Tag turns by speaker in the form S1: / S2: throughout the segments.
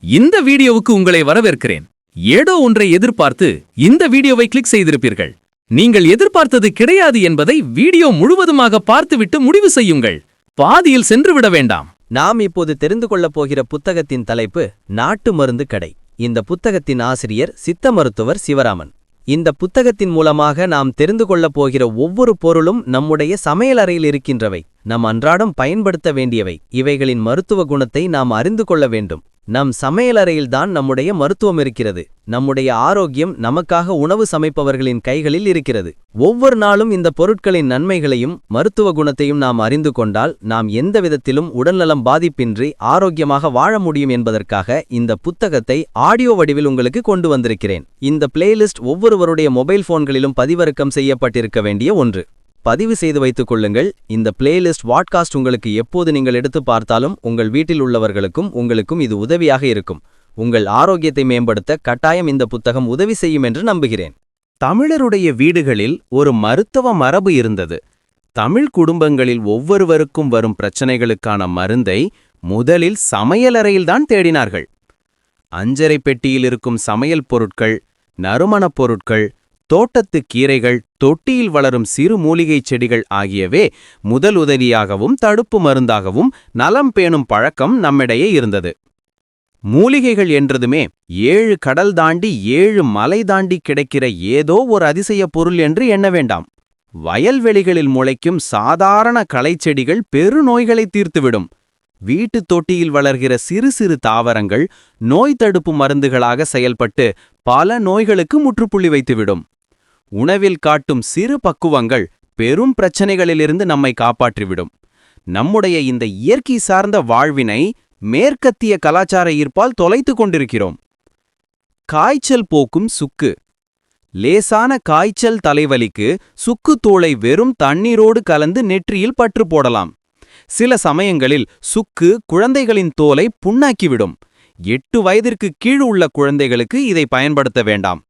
S1: இந்த வீடியோவுக்கு உங்களை வரவேற்கிறேன். ஏதோ ஒன்றை எதிர்பார்த்து இந்த வீடியோவை கிளிக் செய்திருப்பீர்கள். நீங்கள் எதிர்பார்த்தது கிடையாது என்பதை வீடியோ முழுவதுமாக பார்த்துவிட்டு முடிவு செய்யுங்கள். பாதியில் சென்றுவிட வேண்டாம்.
S2: நாம் இப்போது தெரிந்து கொள்ளப் போகிற புத்தகத்தின் தலைப்பு நாட்டு மருந்து கடை. இந்த புத்தகத்தின் ஆசிரியர் சித்த மருத்துவர் சிவராமன். இந்த புத்தகத்தின் மூலமாக நாம் தெரிந்து கொள்ளப் போகிற ஒவ்வொரு பொருளும் நம்முடைய சமையலறையில் இருக்கின்றவை, நம் அன்றாடம் பயன்படுத்த வேண்டியவை. இவைகளின் மருத்துவ குணத்தை நாம் அறிந்து கொள்ள வேண்டும். நம் சமையலறையில்தான் நம்முடைய மருத்துவம் இருக்கிறது. நம்முடைய ஆரோக்கியம் நமக்காக உணவு சமைப்பவர்களின் கைகளில் இருக்கிறது. ஒவ்வொரு நாளும் இந்த பொருட்களின் நன்மைகளையும் மருத்துவ குணத்தையும் நாம் அறிந்து கொண்டால் நாம் எந்த விதத்திலும் உடல்நலம் பாதிப்பின்றி ஆரோக்கியமாக வாழ முடியும் என்பதற்காக இந்த புத்தகத்தை ஆடியோ வடிவில் உங்களுக்கு கொண்டு வந்திருக்கிறேன். இந்த பிளேலிஸ்ட் ஒவ்வொருவருடைய மொபைல் போன்களிலும் பதிவிறக்கம் செய்யப்பட்டிருக்க வேண்டிய ஒன்று. பதிவு செய்து வைத்துக் கொள்ளுங்கள். இந்த பிளேலிஸ்ட் வாட்காஸ்ட் உங்களுக்கு எப்போது நீங்கள் எடுத்து பார்த்தாலும் உங்கள் வீட்டில் உள்ளவர்களுக்கும் உங்களுக்கும் இது உதவியாக இருக்கும். உங்கள் ஆரோக்கியத்தை மேம்படுத்த கட்டாயம் இந்த புத்தகம் உதவி செய்யும் என்று நம்புகிறேன்.
S3: தமிழருடைய வீடுகளில் ஒரு மருத்துவ மரபு இருந்தது. தமிழ் குடும்பங்களில் ஒவ்வொருவருக்கும் வரும் பிரச்சனைகளுக்கான மருந்தை முதலில் சமையலறையில்தான் தேடினார்கள். அஞ்சரை பெட்டியில் இருக்கும் சமையல் பொருட்கள், நறுமணப் பொருட்கள், தோட்டத்து கீரைகள், தொட்டியில் வளரும் சிறு மூலிகைச் செடிகள் ஆகியவே முதல் உதவியாகவும் தடுப்பு மருந்தாகவும் நலம் பேணும் பழக்கம் நம்மிடையே இருந்தது. மூலிகைகள் என்றதுமே 7 கடல் தாண்டி 7 மலை தாண்டி கிடைக்கிற ஏதோ ஒரு அதிசய பொருள் என்று எண்ண வேண்டாம். வயல்வெளிகளில் முளைக்கும் சாதாரண களைச்செடிகள் பெருநோய்களை தீர்த்துவிடும். வீட்டுத் தொட்டியில் வளர்கிற சிறு சிறு தாவரங்கள் நோய் தடுப்பு மருந்துகளாக செயல்பட்டு பல நோய்களுக்கு முற்றுப்புள்ளி வைத்துவிடும். உணவில் காட்டும் சிறு பக்குவங்கள் பெரும் பிரச்சனைகளிலிருந்து நம்மை காப்பாற்றிவிடும். நம்முடைய இந்த இயற்கை சார்ந்த வாழ்வினை மேற்கத்திய கலாச்சார ஈர்ப்பால் தொலைத்து கொண்டிருக்கிறோம். காய்ச்சல் போக்கும் சுக்கு. லேசான காய்ச்சல் தலைவலிக்கு சுக்குத்தூளை வெறும் தண்ணீரோடு கலந்து நெற்றியில் பற்று போடலாம். சில சமயங்களில் சுக்கு குழந்தைகளின் தோலை புண்ணாக்கிவிடும். 8 வயதிற்கு கீழ் உள்ள குழந்தைகளுக்கு இதை பயன்படுத்த வேண்டாம்.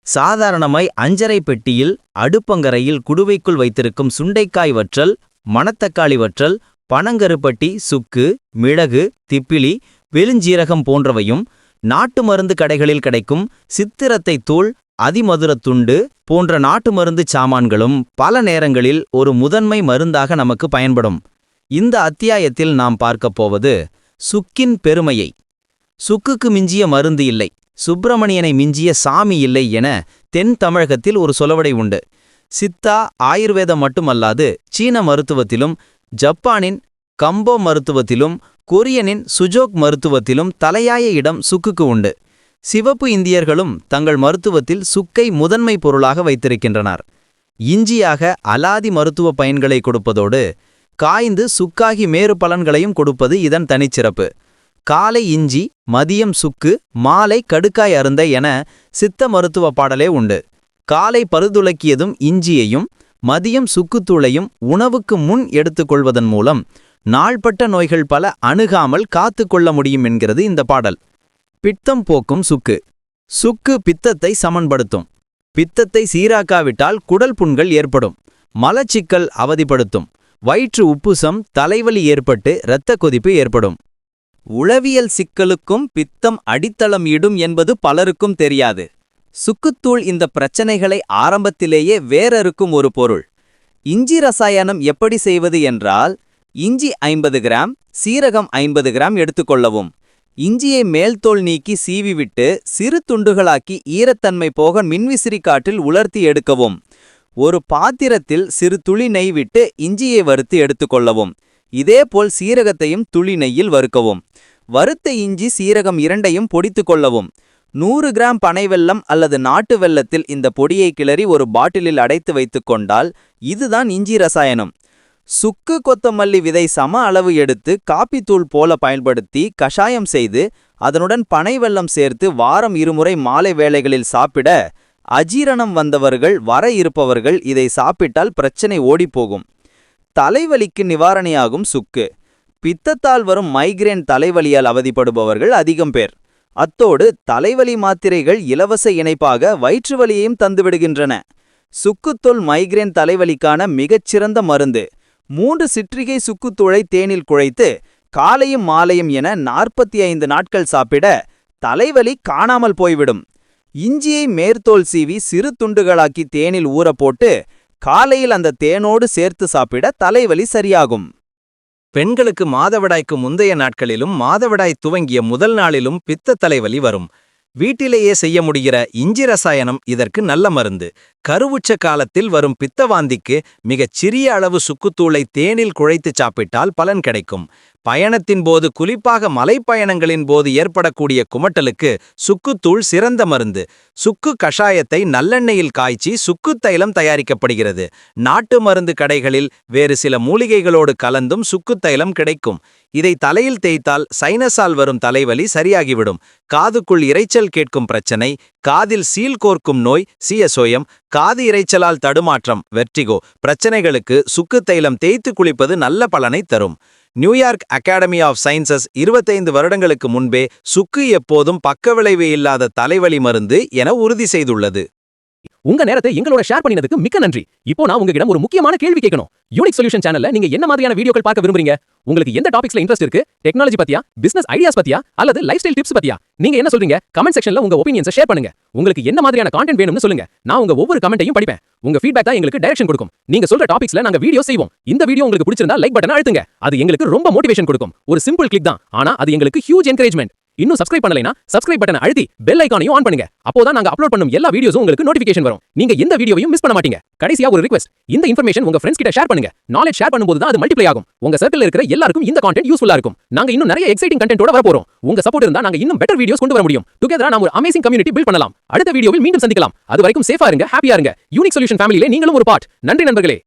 S2: சாதாரணமாய் அஞ்சரை பெட்டியில் அடுப்பங்கரையில் குடுவைக்குள் வைத்திருக்கும் சுண்டைக்காய் வற்றல், மணத்தக்காளி வற்றல், பனங்கருப்பட்டி, சுக்கு, மிளகு, திப்பிலி, வெளுஞ்சீரகம் போன்றவையும், நாட்டு மருந்து கடைகளில் கிடைக்கும் சித்திரத்தை தூள், அதிமதுரத்துண்டு போன்ற நாட்டு மருந்து சாமான்களும் பல நேரங்களில் ஒரு முதன்மை மருந்தாக நமக்கு பயன்படும். இந்த அத்தியாயத்தில் நாம் பார்க்கப் போவது சுக்கின் பெருமையை. சுக்குக்கு மிஞ்சிய மருந்து இல்லை, சுப்பிரமணியனை மிஞ்சிய சாமி இல்லை என தென் தமிழகத்தில் ஒரு சொலவடை உண்டு. சித்தா ஆயுர்வேதம் மட்டுமல்லாது சீன மருத்துவத்திலும், ஜப்பானின் கம்போ மருத்துவத்திலும், கொரியனின் சுஜோக் மருத்துவத்திலும் தலையாய இடம் சுக்குக்கு உண்டு. சிவப்பு இந்தியர்களும் தங்கள் மருத்துவத்தில் சுக்கை முதன்மை பொருளாக வைத்திருக்கின்றனர். இஞ்சியாக அலாதி மருத்துவ பயன்களை கொடுப்பதோடு காய்ந்து சுக்காகி மேறு பலன்களையும் கொடுப்பது இதன் தனிச்சிறப்பு. காலை இஞ்சி, மதியம் சுக்கு, மாலை கடுக்காய் அருந்த என சித்த மருத்துவ பாடலே உண்டு. காலை பருதுலக்கியதும் இஞ்சியையும் மதியம் சுக்குத்தூளையும் உணவுக்கு முன் எடுத்துக்கொள்வதன் மூலம் நாள்பட்ட நோய்கள் பல அணுகாமல் காத்து கொள்ள முடியும் என்கிறது இந்த பாடல். பித்தம் போக்கும் சுக்கு. சுக்கு பித்தத்தை சமன்படுத்தும். பித்தத்தை சீராக்காவிட்டால் குடல் புண்கள் ஏற்படும். மலச்சிக்கல் அவதிப்படுத்தும். வயிற்று உப்புசம், தலைவலி ஏற்பட்டு இரத்த கொதிப்பு ஏற்படும். உளவியல் சிக்கலுக்கும் பித்தம் அடித்தளம் இடும் என்பது பலருக்கும் தெரியாது. சுக்குத்தூள் இந்த பிரச்சனைகளை ஆரம்பத்திலேயே வேறறுக்கும் ஒரு பொருள். இஞ்சி ரசாயனம் எப்படி செய்வது என்றால், இஞ்சி 50 கிராம், சீரகம் 50 கிராம் எடுத்துக்கொள்ளவும். இஞ்சியை மேல்தோல் நீக்கி சீவிவிட்டு சிறு துண்டுகளாக்கி ஈரத்தன்மை போக மின்விசிறி காற்றில் உலர்த்தி எடுக்கவும். ஒரு பாத்திரத்தில் சிறு துளி நெய் விட்டு இஞ்சியை வறுத்து எடுத்துக்கொள்ளவும். இதேபோல் சீரகத்தையும் துளி நெய்யில் வறுக்கவும். வறுத்த இஞ்சி சீரகம் இரண்டையும் பொடித்து கொள்ளவும். 100 கிராம் பனை வெல்லம் அல்லது நாட்டு வெல்லத்தில் இந்த பொடியை கிளறி ஒரு பாட்டிலில் அடைத்து வைத்துக் கொண்டால் இதுதான் இஞ்சி ரசாயனம். சுக்கு கொத்தமல்லி விதை சம அளவு எடுத்து காப்பித்தூள் போல பயன்படுத்தி கஷாயம் செய்து அதனுடன் பனை வெல்லம் சேர்த்து வாரம் 2 முறை மாலை வேளைகளில் சாப்பிட அஜீரணம் வந்தவர்கள், வர இருப்பவர்கள் இதை சாப்பிட்டால் பிரச்சனை ஓடிப்போகும். தலைவலிக்கு நிவாரணியாகும் சுக்கு. பித்தத்தால் வரும் மைக்ரேன் தலைவலியால் அவதிப்படுபவர்கள் அதிகம் பேர். அத்தோடு தலைவலி மாத்திரைகள் இலவச இணைப்பாக வயிற்று வலியையும் தந்துவிடுகின்றன. சுக்குத்தூள் மைக்ரேன் தலைவலிக்கான மிகச்சிறந்த மருந்து. 3 சிற்றிகை சுக்குத்தூளை தேனில் குழைத்து
S4: காலையும் மாலையும் என 45 நாட்கள் சாப்பிட தலைவலி காணாமல் போய்விடும். இஞ்சியை மேற்தோல் சீவி சிறு துண்டுகளாக்கி தேனில் ஊறப்போட்டு காலையில் அந்த தேனோடு சேர்த்து சாப்பிட தலைவலி சரியாகும்.
S2: பெண்களுக்கு மாதவிடாய்க்கு முந்தைய நாட்களிலும் மாதவிடாய் துவங்கிய முதல் நாளிலும் பித்த தலைவலி வரும். வீட்டிலேயே செய்ய முடிகிற இஞ்சி ரசாயனம் இதற்கு நல்ல மருந்து. கருவுச்ச காலத்தில் வரும் பித்தவாந்திக்கு மிகச் சிறிய அளவு சுக்குத்தூளை தேனில் குழைத்து சாப்பிட்டால் பலன் கிடைக்கும். பயணத்தின் போது, குறிப்பாக மலைப்பயணங்களின் போது ஏற்படக்கூடிய குமட்டலுக்கு சுக்குத்தூள் சிறந்த மருந்து. சுக்கு கஷாயத்தை நல்லெண்ணெயில் காய்ச்சி சுக்குத் தைலம் தயாரிக்கப்படுகிறது. நாட்டு மருந்து கடைகளில் வேறு சில மூலிகைகளோடு கலந்தும் சுக்குத் தைலம் கிடைக்கும். இதை தலையில் தேய்த்தால் சைனஸால் வரும் தலைவலி சரியாகிவிடும். காதுக்குள் இரைச்சல் கேட்கும் பிரச்சனை, காதில் சீல் கோர்க்கும் நோய் சியசோயம், காது இரைச்சலால் தடுமாற்றம் வெர்டிகோ பிரச்சனைகளுக்கு சுக்குத் தைலம் தேய்த்து குளிப்பது நல்ல பலனை தரும். நியூயார்க் அகாடமி ஆஃப் சயின்சஸ் 25 வருடங்களுக்கு முன்பே சுக்கு எப்போதும் பக்கவிளைவு இல்லாத தலைவலி மருந்து என உறுதி செய்துள்ளது.
S1: உங்க நேரத்தை எங்களோட ஷேர் பண்ணினதுக்கு மிக்க நன்றி. இப்போ நான் உங்ககிட்ட ஒரு முக்கியமான கேள்வி கேட்கணும். யூனிக் சொல்யூஷன் சேனல்ல நீங்க என்ன மாதிரியான வீடியோக்கள் பார்க்க விரும்புறீங்க? உங்களுக்கு எந்த டாபிக்ஸ்ல இன்ட்ரெஸ்ட் இருக்கு? டெக்னாலஜி பத்தியா, பிசினஸ் ஐடியாஸ் பத்தியா, அல்லது லைஃப் ஸ்டைல் டிப்ஸ் பத்தியா? நீங்க என்ன சொல்றீங்க? கமெண்ட் செக்ஷன்ல உங்க ஒபினியன்ஸை ஷேர் பண்ணுங்க. உங்களுக்கு என்ன மாதிரியான கான்டென்ட் வேணும்னு சொல்லுங்க. நான் உங்க ஒவ்வொரு கமெண்ட்டையும் படிப்பேன். உங்க ஃபீட்பேக் தான் எங்களுக்கு டைரக்ஷன் கொடுக்கும். நீங்க சொல்ற டாபிக்ஸ்ல நாங்க வீடியோ செய்வோம். இந்த வீடியோ உங்களுக்கு பிடிச்சிருந்தா லைக் பட்டனை அழுத்துங்க. அது எங்களுக்கு ரொம்ப மோட்டிவேஷன் கொடுக்கும். ஒரு சிம்பிள் கிளிக் தான், ஆனா அது எங்களுக்கு ஹியூஜ் என்கரேஜ்மெண்ட். இன்னும் சப்ஸ்கிரைப் பண்ணலைனா சப்ஸ்கிரைப் பட்டனை அழுத்தி பெல் ஐகானையும் ஆன் பண்ணுங்க. அப்போதான் நாங்க அப்லோட் பண்ணும் எல்லா வீடியோஸும் உங்களுக்கு நோட்டிஃபிகேஷன் வரும். நீங்க எந்த வீடியோவையும் மிஸ் பண்ண மாட்டீங்க. கடைசியா ஒரு ரிக்வெஸ்ட், இந்த இன்ஃபர்மேஷன் உங்க ஃப்ரெண்ட்ஸ் கிட்ட ஷேர் பண்ணுங்க. நாலேஜ் ஷேர் பண்ணும்போது தான் அது மல்டிப்ளை ஆகும். உங்க சர்க்கிள்ல இருக்கிற எல்லாருக்கும் இந்த கான்டென்ட் யூஸ்ஃபுல்லா இருக்கும். நாங்க இன்னும் நிறைய எக்ஸைட்டிங் கண்டென்ட்டோட வர போறோம். உங்க சப்போர்ட் இருந்தா நாங்க இன்னும் பெட்டர் வீடியோஸ் கொண்டு வர முடியும். டுகெதரா நாம ஒரு அமேசிங் கம்யூனிட்டி பில்ட் பண்ணலாம். அடுத்த வீடியோவில் மீண்டும் சந்திக்கலாம். அது வரைக்கும் சேஃபா இருங்க, ஹாப்பியா இருங்க. யூனிக் சொல்யூஷன் ஃபேமிலியிலே நீங்களும் ஒரு பார்ட். நன்றி நண்பர்களே.